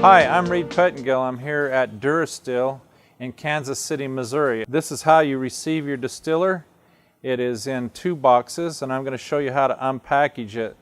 Hi, I'm Reed Pettengill. I'm here at Durastill in Kansas City, Missouri. This is how you receive your distiller. It is in 2 boxes, and I'm going to show you how to unpackage it.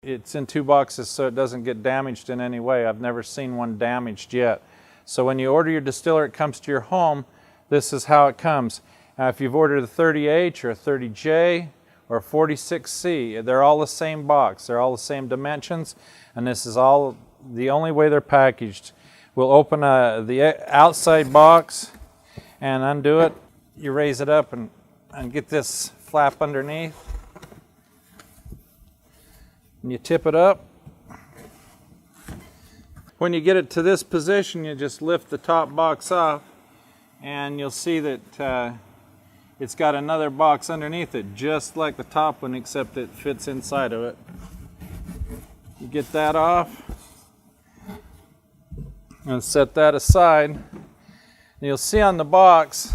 It's in 2 boxes so it doesn't get damaged in any way. I've never seen one damaged yet. So when you order your distiller, it comes to your home. This is how it comes. Now, if you've ordered a 30H or a 30J or a 46C, they're all the same box. They're all the same dimensions, and this is all the only way they're packaged. We'll open the outside box and undo it. You raise it up and get this flap underneath. And you tip it up. When you get it to this position, you just lift the top box off, and you'll see that it's got another box underneath it, just like the top one, except it fits inside of it. You get that off and set that aside. And you'll see on the box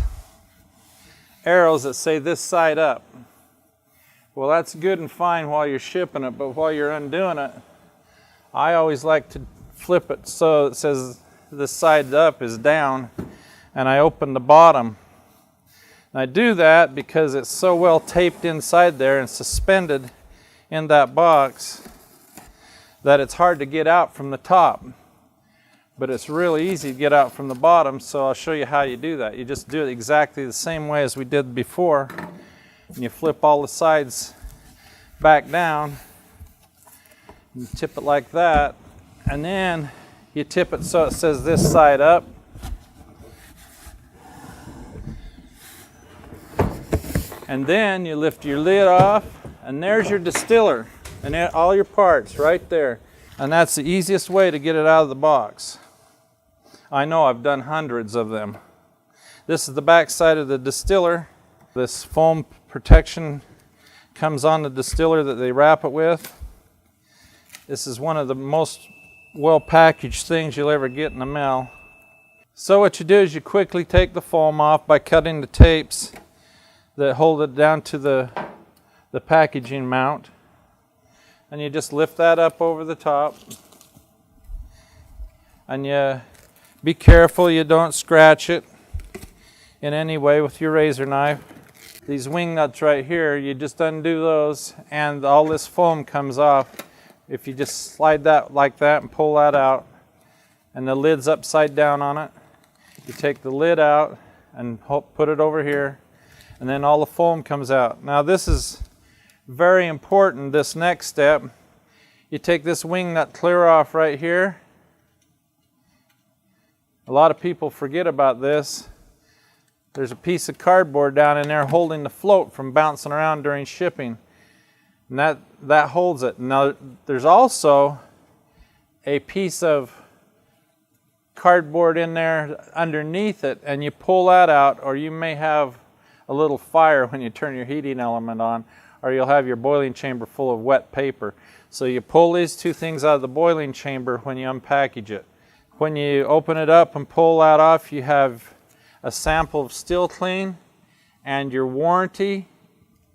arrows that say this side up. Well, that's good and fine while you're shipping it, but while you're undoing it, I always like to flip it so it says this side up is down, and I open the bottom. And I do that because it's so well taped inside there and suspended in that box that it's hard to get out from the top. But it's really easy to get out from the bottom, so I'll show you how you do that. You just do it exactly the same way as we did before. And you flip all the sides back down. You tip it like that. And then you tip it so it says this side up. And then you lift your lid off, and there's your distiller and all your parts right there. And that's the easiest way to get it out of the box. I know, I've done hundreds of them. This is the back side of the distiller. This foam protection comes on the distiller that they wrap it with. This is one of the most well packaged things you'll ever get in the mail. So what you do is you quickly take the foam off by cutting the tapes that hold it down to the packaging mount, and you just lift that up over the top, and you be careful you don't scratch it in any way with your razor knife. These wing nuts right here, you just undo those and all this foam comes off. If you just slide that like that and pull that out, and the lid's upside down on it, you take the lid out and put it over here, and then all the foam comes out. Now this is very important, this next step. You take this wing nut clear off right here. A lot of people forget about this. There's a piece of cardboard down in there holding the float from bouncing around during shipping. And that holds it. Now there's also a piece of cardboard in there underneath it, and you pull that out, or you may have a little fire when you turn your heating element on, or you'll have your boiling chamber full of wet paper. So you pull these 2 things out of the boiling chamber when you unpackage it. When you open it up and pull that off, you have a sample of Still Clean and your warranty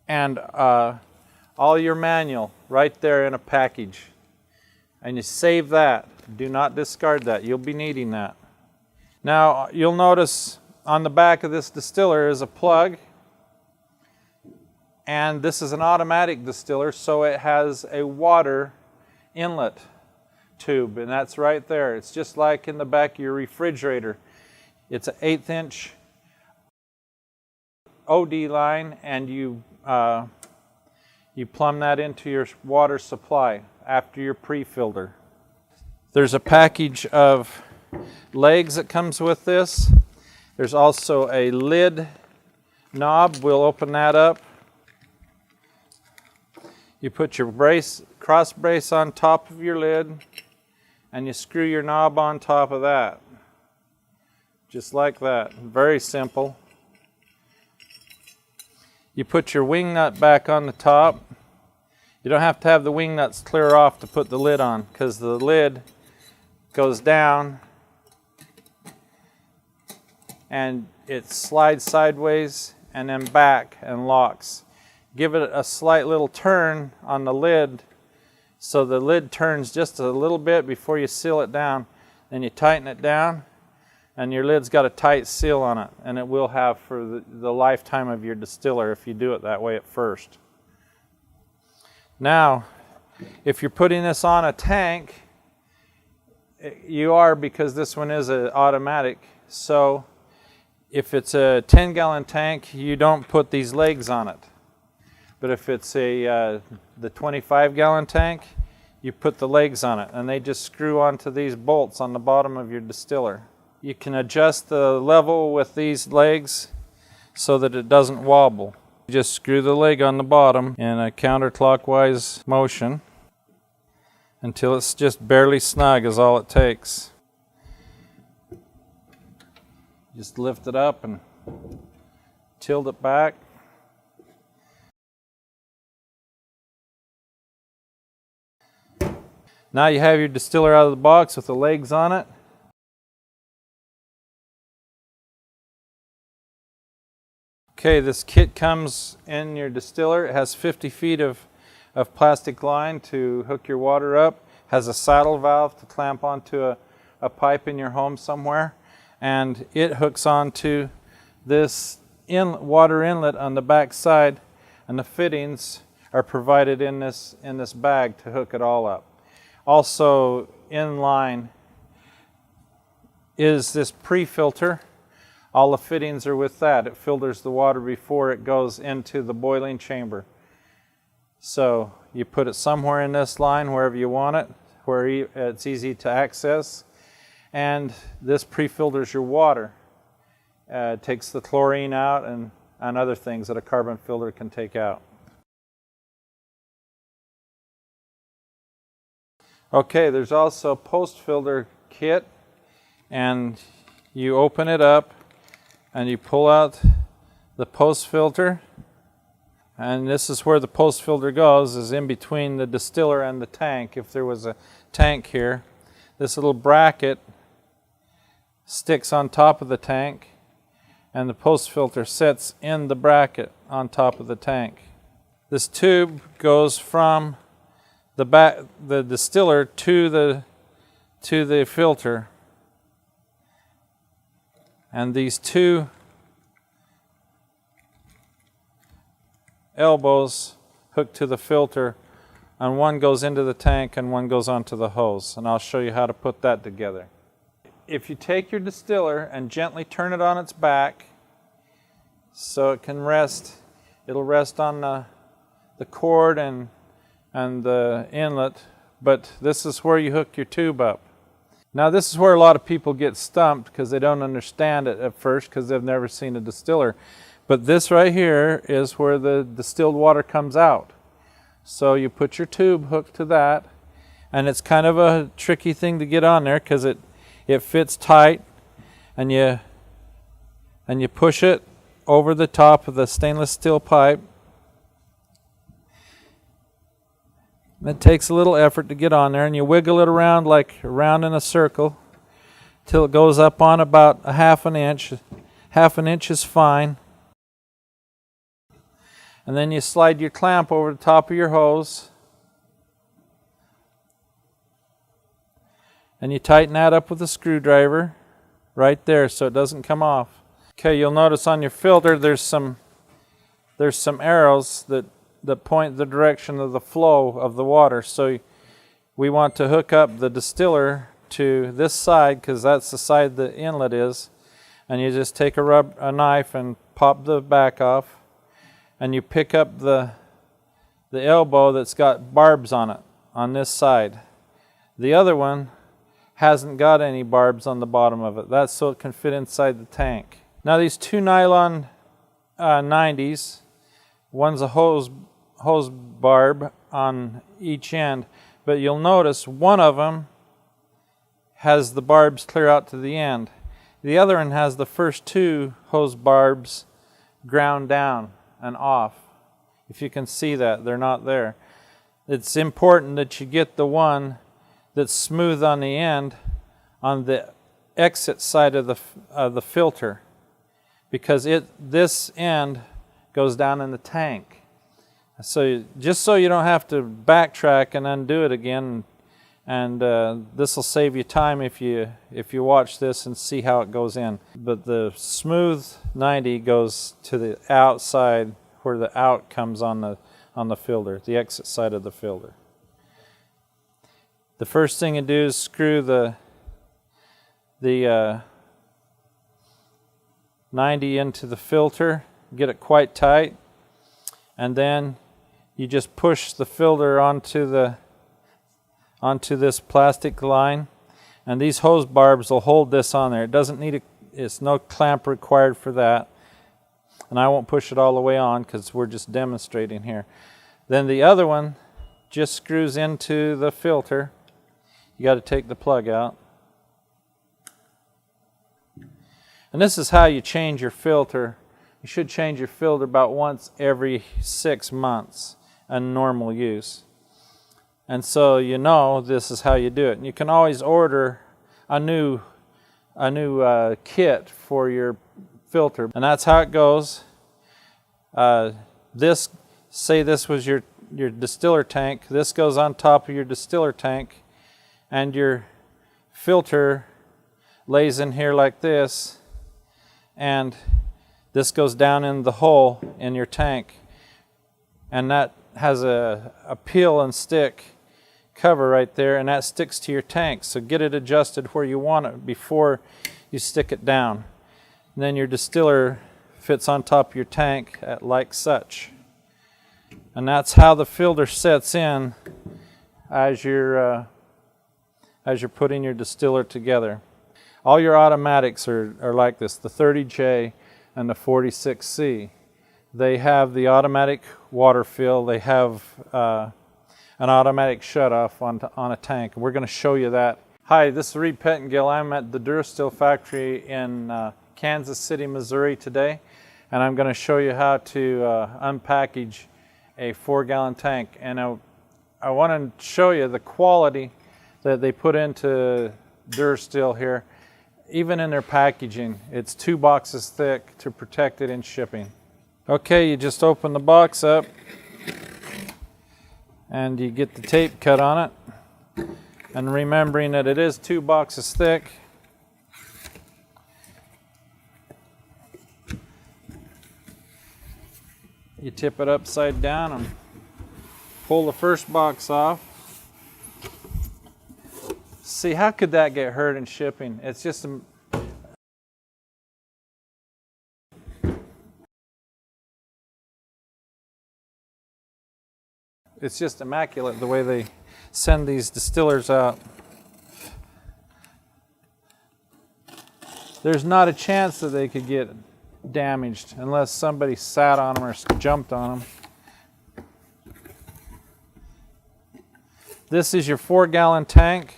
and all your manual right there in a package. And you save that. Do not discard that. You'll be needing that. Now you'll notice on the back of this distiller is a plug, and this is an automatic distiller, so it has a water inlet tube, and that's right there. It's just like in the back of your refrigerator. It's an 1/8 inch OD line, and you plumb that into your water supply after your pre-filter. There's a package of legs that comes with this. There's also a lid knob. We'll open that up. You put your cross brace on top of your lid, and you screw your knob on top of that. Just like that. Very simple. You put your wing nut back on the top. You don't have to have the wing nuts clear off to put the lid on, because the lid goes down and it slides sideways and then back and locks. Give it a slight little turn on the lid So the lid turns just a little bit before you seal it down. Then you tighten it down, and your lid's got a tight seal on it, and it will have for the lifetime of your distiller if you do it that way at first. Now, if you're putting this on a tank, you are, because this one is an automatic. So if it's a 10-gallon tank, you don't put these legs on it. But if it's the 25-gallon tank, you put the legs on it, and they just screw onto these bolts on the bottom of your distiller. You can adjust the level with these legs so that it doesn't wobble. You just screw the leg on the bottom in a counterclockwise motion until it's just barely snug is all it takes. Just lift it up and tilt it back. Now you have your distiller out of the box with the legs on it. Okay, this kit comes in your distiller. It has 50 feet of plastic line to hook your water up. Has a saddle valve to clamp onto a pipe in your home somewhere. And it hooks onto this water inlet on the back side, and the fittings are provided in this bag to hook it all up. Also in line is this pre-filter. All the fittings are with that. It filters the water before it goes into the boiling chamber. So you put it somewhere in this line, wherever you want it, where it's easy to access. And this pre-filters your water. It takes the chlorine out and other things that a carbon filter can take out. Okay, there's also a post-filter kit, and you open it up and you pull out the post-filter, and this is where the post-filter goes, is in between the distiller and the tank. If there was a tank here, this little bracket sticks on top of the tank, and the post-filter sits in the bracket on top of the tank. This tube goes from the distiller to the filter, and these two elbows hook to the filter, and one goes into the tank and one goes onto the hose, and I'll show you how to put that together. If you take your distiller and gently turn it on its back so it can rest, it'll rest on the cord and the inlet, but this is where you hook your tube up. Now this is where a lot of people get stumped because they don't understand it at first because they've never seen a distiller. But this right here is where the distilled water comes out. So you put your tube hooked to that, and it's kind of a tricky thing to get on there because it fits tight, and you push it over the top of the stainless steel pipe. It takes a little effort to get on there, and you wiggle it around like around in a circle till it goes up on about a half an inch. Half an inch is fine. And then you slide your clamp over the top of your hose, and you tighten that up with a screwdriver right there so it doesn't come off. Okay, you'll notice on your filter there's some arrows that point the direction of the flow of the water. So we want to hook up the distiller to this side because that's the side the inlet is, and you just take a knife and pop the back off, and you pick up the elbow that's got barbs on it on this side. The other one hasn't got any barbs on the bottom of it. That's so it can fit inside the tank. Now these two nylon 90s, one's a hose barb on each end, but you'll notice one of them has the barbs clear out to the end. The other one has the first two hose barbs ground down and off. If you can see that, they're not there. It's important that you get the one that's smooth on the end on the exit side of the filter, because this end goes down in the tank. So just so you don't have to backtrack and undo it again, and this will save you time if you watch this and see how it goes in. But the smooth 90 goes to the outside where the out comes on the filter, the exit side of the filter. The first thing you do is screw the 90 into the filter, get it quite tight, and then you just push the filter onto this plastic line, and these hose barbs will hold this on there. It doesn't need it's no clamp required for that, and I won't push it all the way on because we're just demonstrating here. Then the other one just screws into the filter. You got to take the plug out. And this is how you change your filter. You should change your filter about once every 6 months in normal use. And so you know this is how you do it. And you can always order a new kit for your filter. And that's how it goes. Say this was your distiller tank. This goes on top of your distiller tank, and your filter lays in here like this, and this goes down in the hole in your tank, and that has a peel and stick cover right there, and that sticks to your tank. So get it adjusted where you want it before you stick it down. And then your distiller fits on top of your tank like such. And that's how the filter sets in as you're putting your distiller together. All your automatics are like this, the 30J and the 46C. They have the automatic water fill. They have an automatic shutoff on a tank. We're going to show you that. Hi, this is Reed Pettengill. I'm at the Durastill factory in Kansas City, Missouri today, and I'm going to show you how to unpackage a 4-gallon tank. And I want to show you the quality that they put into Durastill here. Even in their packaging, it's 2 boxes thick to protect it in shipping. Okay, you just open the box up and you get the tape cut on it. And remembering that it is 2 boxes thick, you tip it upside down and pull the first box off. See, how could that get hurt in shipping? It's just it's just immaculate the way they send these distillers out. There's not a chance that they could get damaged unless somebody sat on them or jumped on them. This is your 4-gallon tank.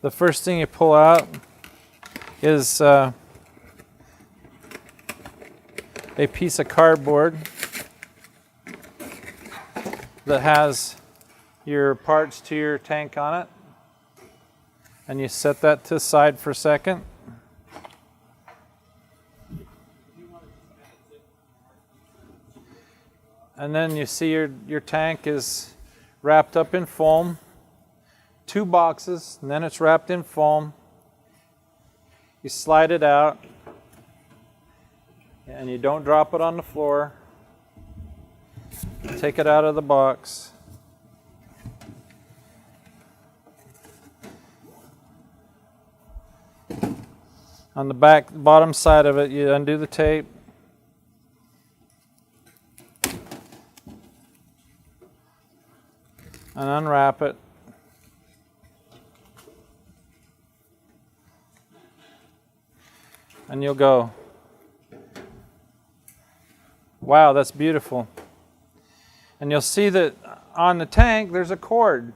The first thing you pull out is a piece of cardboard that has your parts to your tank on it, and you set that to the side for a second. And then you see your tank is wrapped up in foam, 2 boxes, and then it's wrapped in foam. You slide it out, and you don't drop it on the floor. Take it out of the box. On the bottom side of it, you undo the tape. And unwrap it. And you'll go, wow, that's beautiful. And you'll see that on the tank there's a cord.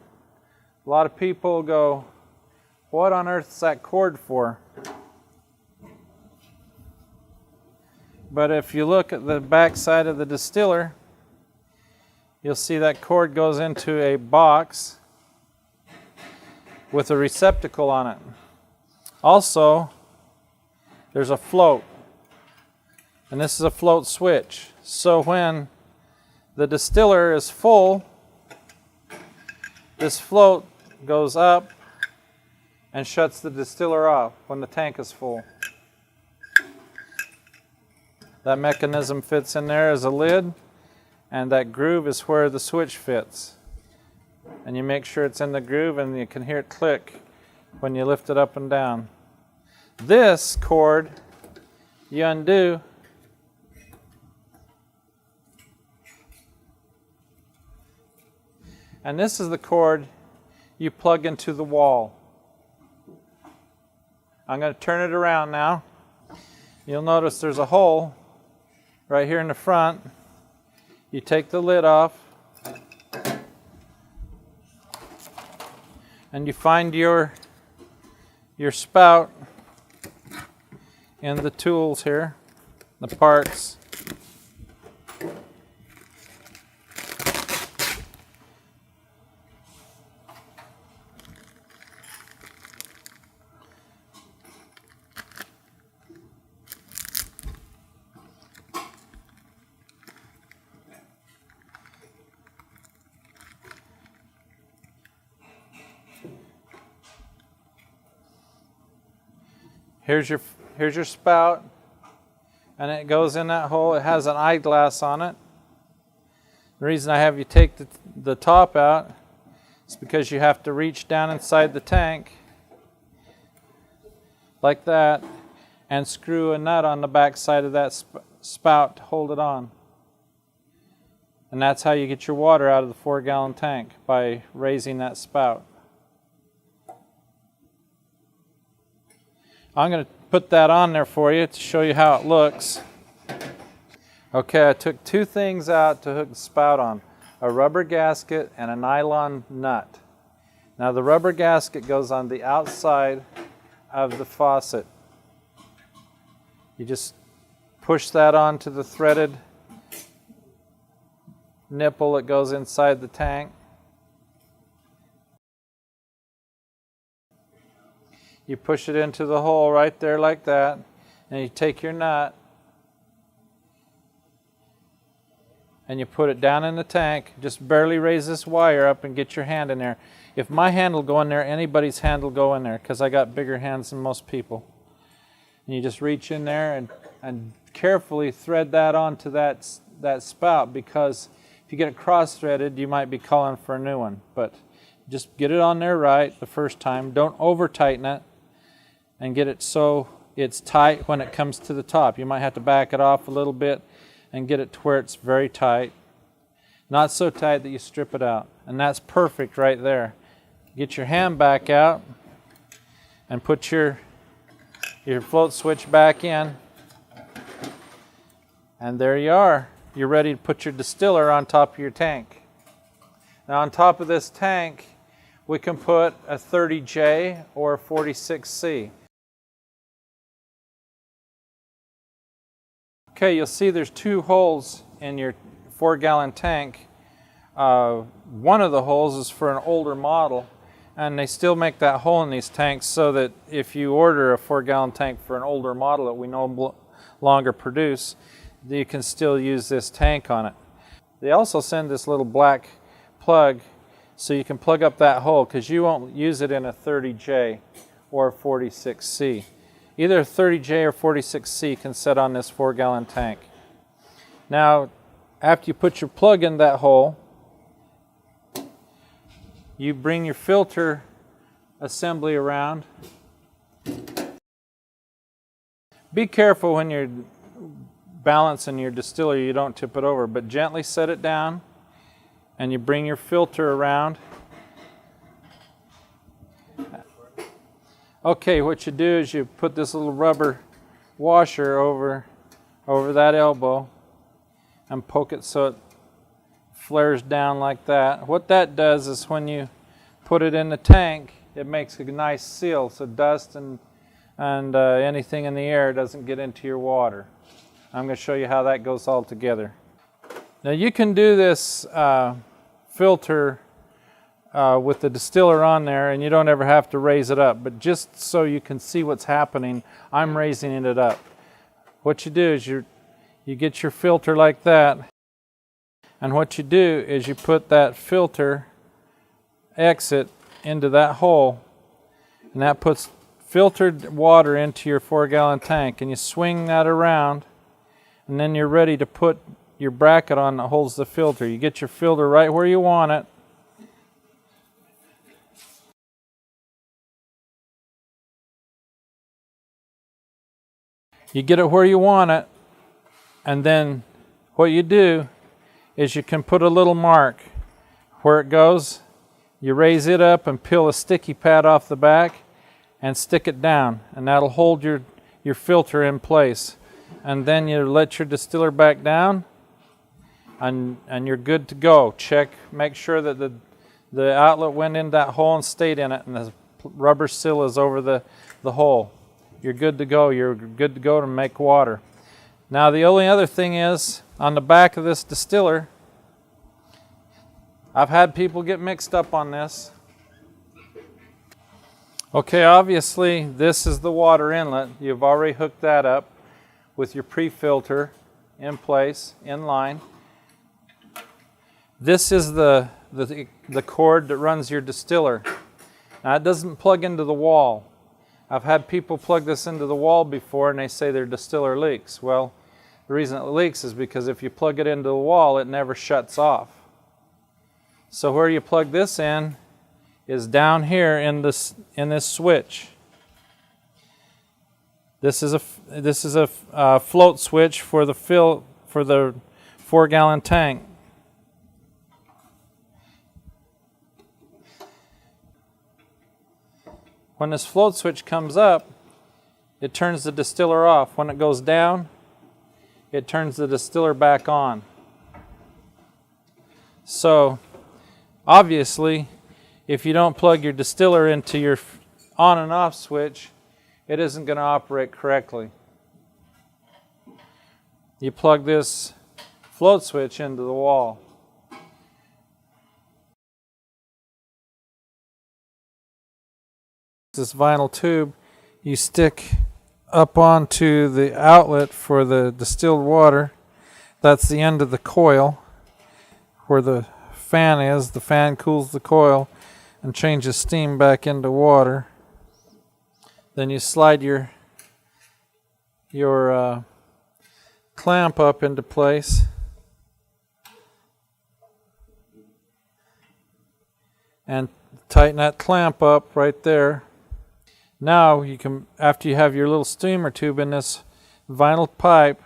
A lot of people go, what on earth is that cord for? But if you look at the back side of the distiller, you'll see that cord goes into a box with a receptacle on it. Also, there's a float, and this is a float switch. So when the distiller is full, this float goes up and shuts the distiller off when the tank is full. That mechanism fits in there as a lid, and that groove is where the switch fits. And you make sure it's in the groove, and you can hear it click when you lift it up and down. This cord you undo, and this is the cord you plug into the wall. I'm going to turn it around now. You'll notice there's a hole right here in the front. You take the lid off, and you find your spout in the tools here, the parts. Here's your spout, and it goes in that hole. It has an eyeglass on it. The reason I have you take the top out is because you have to reach down inside the tank like that and screw a nut on the back side of that spout to hold it on. And that's how you get your water out of the 4-gallon tank, by raising that spout. I'm going to put that on there for you to show you how it looks. Okay, I took two things out to hook the spout on: a rubber gasket and a nylon nut. Now the rubber gasket goes on the outside of the faucet. You just push that onto the threaded nipple that goes inside the tank. You push it into the hole right there like that, and you take your nut and you put it down in the tank. Just barely raise this wire up and get your hand in there. If my hand will go in there, anybody's hand will go in there, because I got bigger hands than most people. And you just reach in there and carefully thread that onto that spout, because if you get it cross-threaded, you might be calling for a new one. But just get it on there right the first time. Don't over-tighten it, and get it so it's tight when it comes to the top. You might have to back it off a little bit and get it to where it's very tight. Not so tight that you strip it out. And that's perfect right there. Get your hand back out and put your float switch back in. And there you are. You're ready to put your distiller on top of your tank. Now on top of this tank, we can put a 30J or a 46C. Okay, you'll see there's two holes in your 4-gallon tank. One of the holes is for an older model, and they still make that hole in these tanks so that if you order a 4-gallon tank for an older model that we no longer produce, you can still use this tank on it. They also send this little black plug so you can plug up that hole, because you won't use it in a 30J or a 46C. Either a 30J or 46C can sit on this 4-gallon tank. Now, after you put your plug in that hole, you bring your filter assembly around. Be careful when you're balancing your distiller, you don't tip it over, but gently set it down, and you bring your filter around. Okay, what you do is you put this little rubber washer over that elbow and poke it so it flares down like that. What that does is when you put it in the tank, it makes a nice seal so dust and anything in the air doesn't get into your water. I'm going to show you how that goes all together. Now you can do this filter with the distiller on there, and you don't ever have to raise it up, but just so you can see what's happening, I'm raising it up. What you do is you get your filter like that, And what you do is you put that filter exit into that hole, and that puts filtered water into your 4-gallon tank, and you swing that around, and then you're ready to put your bracket on that holds the filter. You get your filter right where you want it. You get it where you want it, and then what you do is you can put a little mark where it goes. You raise it up and peel a sticky pad off the back and stick it down, and that'll hold your filter in place. And then you let your distiller back down, and you're good to go. Check, make sure that the outlet went in that hole and stayed in it, and the rubber seal is over the hole. You're good to go. You're good to go to make water. Now the only other thing is, on the back of this distiller, I've had people get mixed up on this. Okay, obviously this is the water inlet. You've already hooked that up with your pre-filter in place, in line. This is the cord that runs your distiller. Now it doesn't plug into the wall. I've had people plug this into the wall before and they say their distiller leaks. Well, the reason it leaks is because if you plug it into the wall, it never shuts off. So where you plug this in is down here in this switch. This is a float switch for the 4-gallon tank. When this float switch comes up, it turns the distiller off. When it goes down, it turns the distiller back on. So obviously, if you don't plug your distiller into your on and off switch, it isn't going to operate correctly. You plug this float switch into the wall. This vinyl tube you stick up onto the outlet for the distilled water. That's the end of the coil where the fan is. The fan cools the coil and changes steam back into water. Then you slide your clamp up into place. And tighten that clamp up right there. Now you can, after you have your little steamer tube in this vinyl pipe,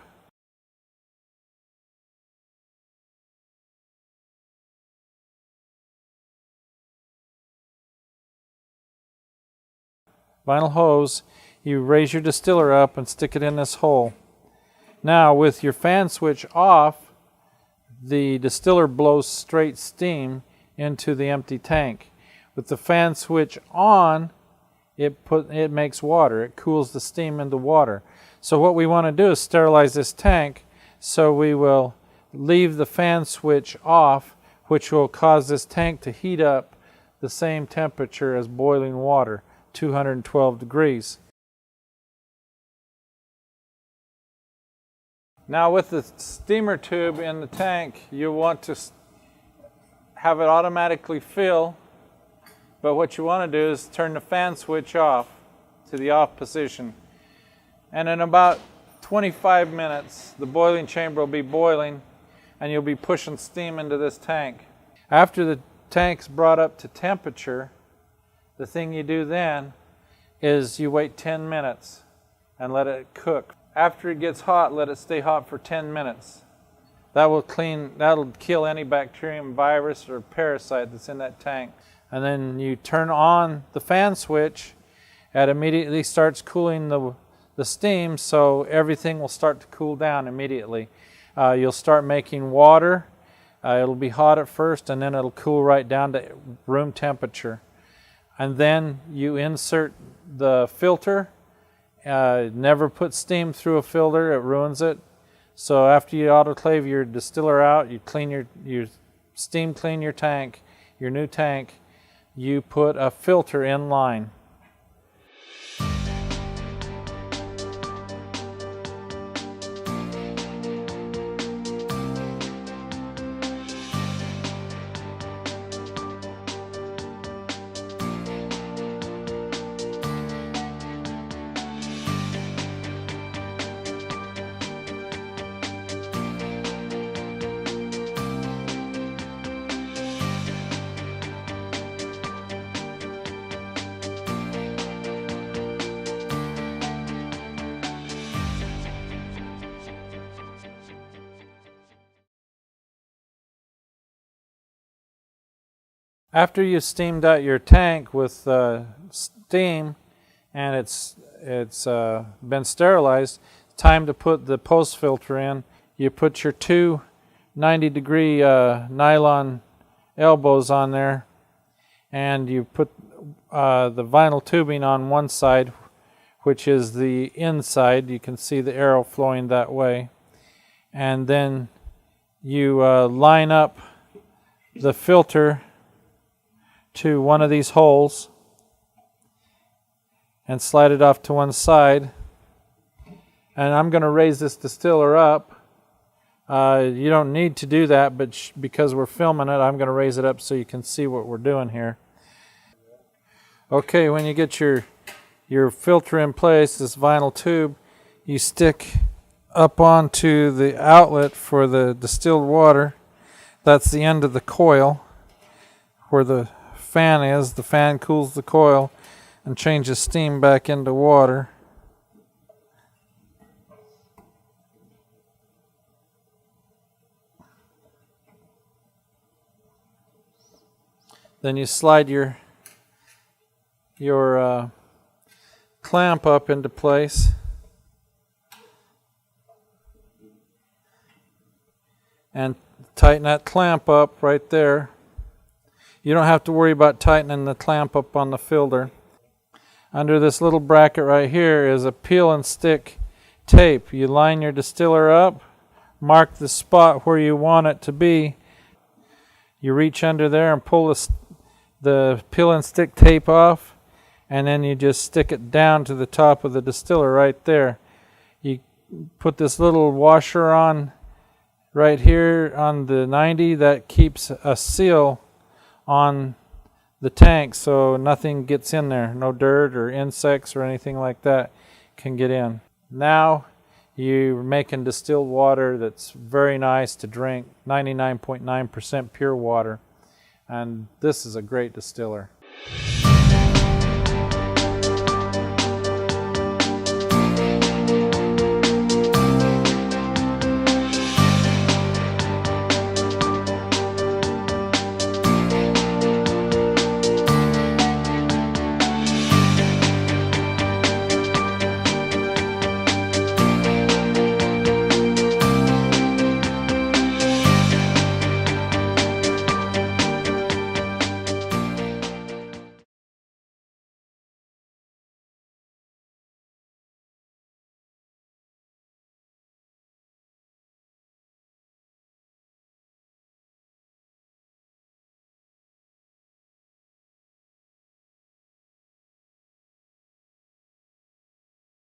vinyl hose, you raise your distiller up and stick it in this hole. Now with your fan switch off, the distiller blows straight steam into the empty tank. With the fan switch on, it makes water. It cools the steam into water. So what we want to do is sterilize this tank, so we will leave the fan switch off, which will cause this tank to heat up the same temperature as boiling water, 212 degrees. Now with the steamer tube in the tank, you want to have it automatically fill. But what you want to do is turn the fan switch off to the off position. And in about 25 minutes, the boiling chamber will be boiling and you'll be pushing steam into this tank. After the tank's brought up to temperature, the thing you do then is you wait 10 minutes and let it cook. After it gets hot, let it stay hot for 10 minutes. That'll kill any bacterium, virus, or parasite that's in that tank. And then you turn on the fan switch, it immediately starts cooling the steam, so everything will start to cool down immediately. You'll start making water. It'll be hot at first, and then it'll cool right down to room temperature. And then you insert the filter. Never put steam through a filter, it ruins it. So after you autoclave your distiller out, you clean your steam clean your tank, your new tank, you put a filter in line. After you've steamed out your tank with steam and it's been sterilized, time to put the post filter in. You put your two 90-degree nylon elbows on there, and you put the vinyl tubing on one side, which is the inside. You can see the arrow flowing that way. And then you line up the filter to one of these holes and slide it off to one side. And I'm going to raise this distiller up. You don't need to do that, but because we're filming it, I'm going to raise it up so you can see what we're doing here. Okay, when you get your filter in place, this vinyl tube, you stick up onto the outlet for the distilled water. That's the end of the coil where the fan is. The fan cools the coil and changes steam back into water. Then you slide your clamp up into place. And tighten that clamp up right there. You don't have to worry about tightening the clamp up on the filter. Under this little bracket right here is a peel and stick tape. You line your distiller up, mark the spot where you want it to be. You reach under there and pull the peel and stick tape off, and then you just stick it down to the top of the distiller right there. You put this little washer on right here on the 90 that keeps a seal on the tank so nothing gets in there. No dirt or insects or anything like that can get in. Now you're making distilled water that's very nice to drink, 99.9% pure water. And this is a great distiller.